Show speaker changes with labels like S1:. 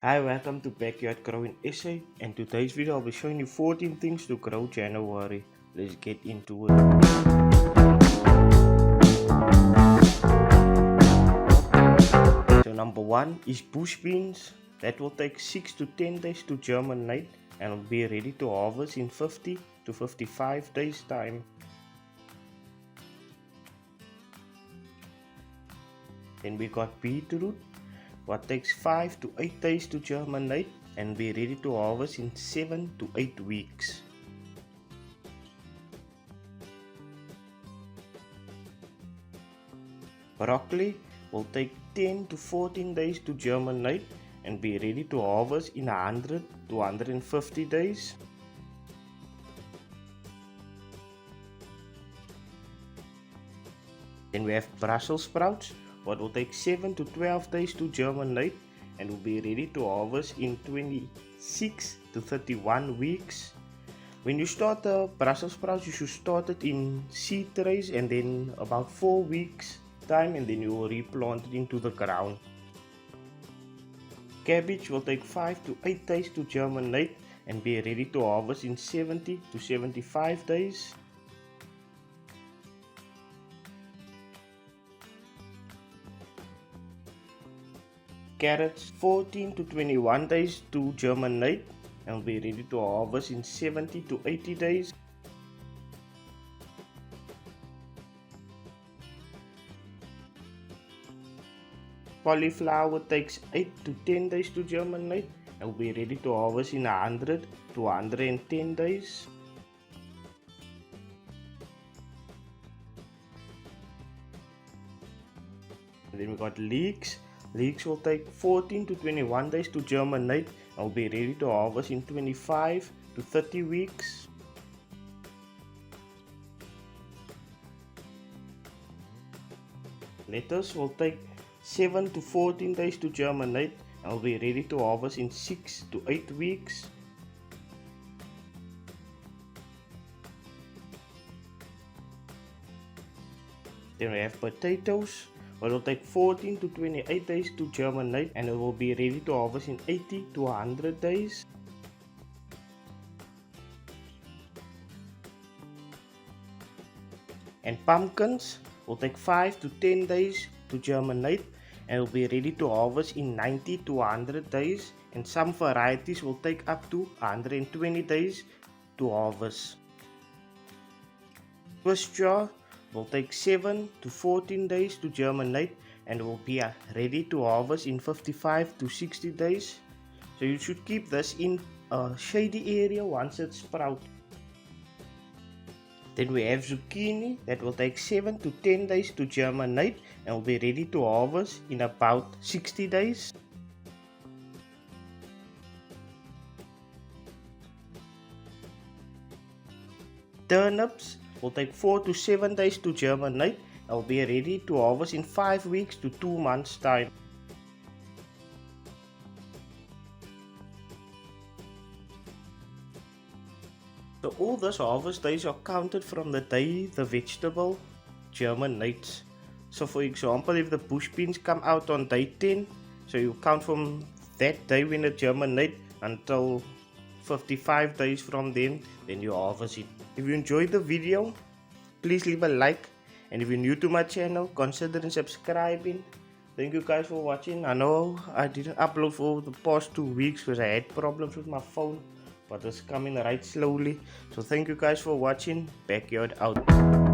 S1: Hi, welcome to Backyard Growing Essay, and today's video I'll be showing you 14 things to grow January. Let's get into it. So number one is bush beans. That will take 6 to 10 days to germinate and will be ready to harvest in 50 to 55 days time. Then we got beetroot, what takes 5 to 8 days to germinate and be ready to harvest in 7 to 8 weeks. Broccoli will take 10 to 14 days to germinate and be ready to harvest in 100 to 150 days. Then we have Brussels sprouts, what will take 7 to 12 days to germinate and will be ready to harvest in 26 to 31 weeks. When you start the Brussels sprouts, you should start it in seed trays and then about 4 weeks time, and then you will replant it into the ground. Cabbage will take 5 to 8 days to germinate and be ready to harvest in 70 to 75 days. Carrots 14 to 21 days to germinate and will be ready to harvest in 70 to 80 days. Cauliflower takes 8 to 10 days to germinate and will be ready to harvest in 100 to 110 days. And then we got leeks. Leeks will take 14 to 21 days to germinate and will be ready to harvest in 25 to 30 weeks. Lettuce will take 7 to 14 days to germinate and will be ready to harvest in 6 to 8 weeks. Then we have potatoes, which will take 14 to 28 days to germinate and it will be ready to harvest in 80 to 100 days. And pumpkins will take 5 to 10 days to germinate and will be ready to harvest in 90 to 100 days, and some varieties will take up to 120 days to harvest. Swiss chard will take 7 to 14 days to germinate and will be ready to harvest in 55 to 60 days. So you should keep this in a shady area once it sprouts. Then we have zucchini that will take 7 to 10 days to germinate and will be ready to harvest in about 60 days. Turnips will take 4 to 7 days to germinate and will be ready to harvest in 5 weeks to 2 months time. So all those harvest days are counted from the day the vegetable germinates. So for example, if the bush beans come out on day 10, so you count from that day when it germinates until 55 days from then you harvest it. If you enjoyed the video, please leave a like, and if you're new to my channel, consider subscribing. Thank you guys for watching. I know I didn't upload for the past 2 weeks because I had problems with my phone, but it's coming right slowly. So thank you guys for watching. Backyard out.